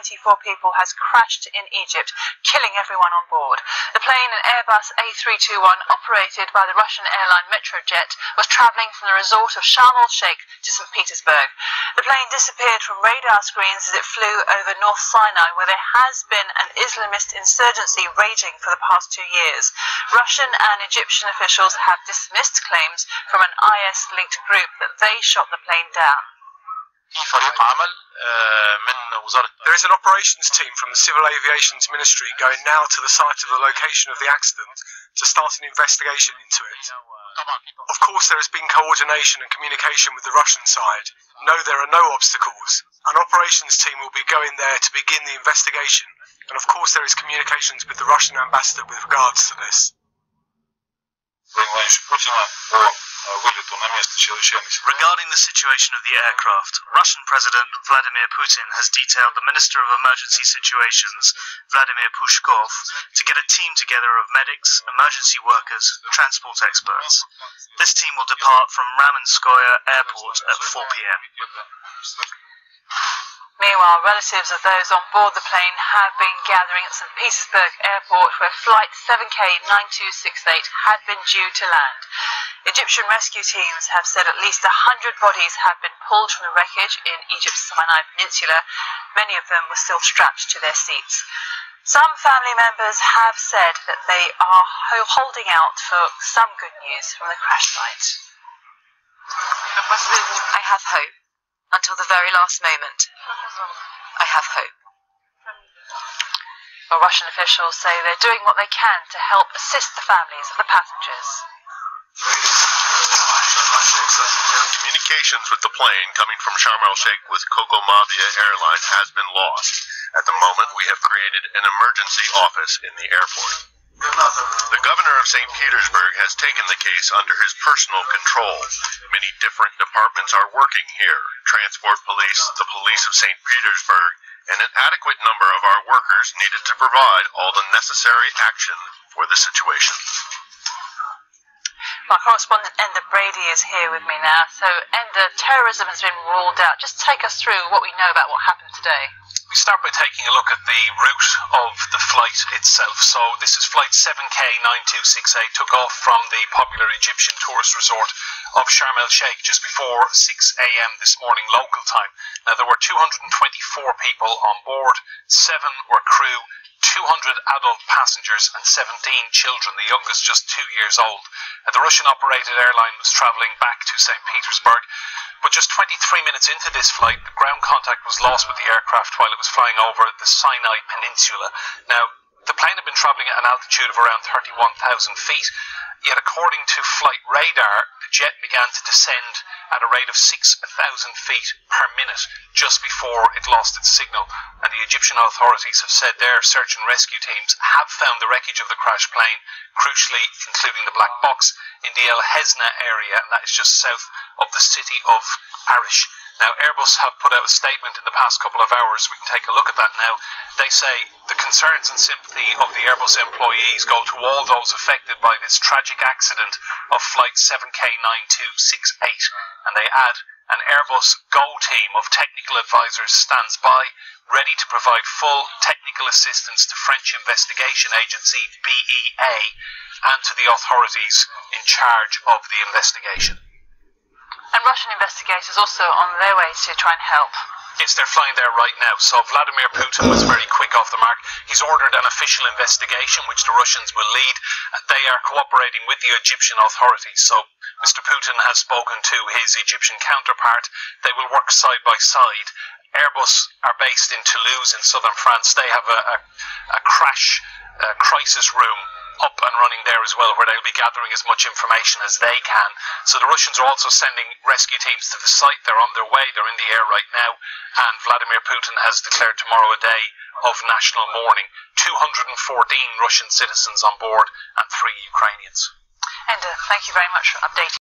24 people has crashed in Egypt, killing everyone on board. The plane, an Airbus A321 operated by the Russian airline Metrojet, was travelling from the resort of Sharm el-Sheikh to St. Petersburg. The plane disappeared from radar screens as it flew over North Sinai, where there has been an Islamist insurgency raging for the past 2 years. Russian and Egyptian officials have dismissed claims from an IS-linked group that they shot the plane down. There is an operations team from the Civil Aviation Ministry going now to the site of the location of the accident to start an investigation into it. Of course, there has been coordination and communication with the Russian side. No, there are no obstacles. An operations team will be going there to begin the investigation, and of course there is communications with the Russian ambassador with regards to this. Regarding the situation of the aircraft, Russian President Vladimir Putin has detailed the Minister of Emergency Situations, Vladimir Pushkov, to get a team together of medics, emergency workers, transport experts. This team will depart from Ramenskoye Airport at 4 p.m. Meanwhile, relatives of those on board the plane have been gathering at St. Petersburg Airport, where flight 7K9268 had been due to land. Egyptian rescue teams have said at least 100 bodies have been pulled from the wreckage in Egypt's Sinai Peninsula. Many of them were still strapped to their seats. Some family members have said that they are holding out for some good news from the crash site. I have hope. Until the very last moment, I have hope. Well, Russian officials say they're doing what they can to help assist the families of the passengers. Communications with the plane coming from Sharm el-Sheikh with Kokomavia Airline has been lost. At the moment, we have created an emergency office in the airport. The governor of St. Petersburg has taken the case under his personal control. Many different departments are working here: Transport Police, the Police of St. Petersburg, and an adequate number of our workers needed to provide all the necessary action for the situation. My correspondent Enda Brady is here with me now. So, Enda, terrorism has been ruled out. Just take us through what we know about what happened today. We start by taking a look at the route of the flight itself. So this is flight 7K9268, took off from the popular Egyptian tourist resort of Sharm el-Sheikh just before 6 a.m. this morning local time. Now there were 224 people on board, 7 were crew, 200 adult passengers and 17 children, the youngest just 2 years old. The Russian-operated airline was travelling back to St. Petersburg, but just 23 minutes into this flight, the ground contact was lost with the aircraft while it was flying over the Sinai Peninsula. Now, the plane had been travelling at an altitude of around 31,000 feet, yet according to flight radar, the jet began to descend at a rate of 6,000 feet per minute just before it lost its signal. And the Egyptian authorities have said their search and rescue teams have found the wreckage of the crashed plane, crucially including the black box in the El Hesna area, and that is just south of the city of Arish. Now, Airbus have put out a statement in the past couple of hours. We can take a look at that now. They say the concerns and sympathy of the Airbus employees go to all those affected by this tragic accident of flight 7K9268. And they add, an Airbus GO team of technical advisors stands by, ready to provide full technical assistance to French investigation agency BEA and to the authorities in charge of the investigation. And Russian investigators also on their way to try and help. Yes, they're flying there right now. So Vladimir Putin was very quick off the mark. He's ordered an official investigation, which the Russians will lead. They are cooperating with the Egyptian authorities. So Mr. Putin has spoken to his Egyptian counterpart. They will work side by side. Airbus are based in Toulouse in southern France. They have a crash crisis room up and running there as well, where they'll be gathering as much information as they can. So the Russians are also sending rescue teams to the site. They're on their way, they're in the air right now, and Vladimir Putin has declared tomorrow a day of national mourning. 214 Russian citizens on board and 3 Ukrainians. Enda, thank you very much for updating.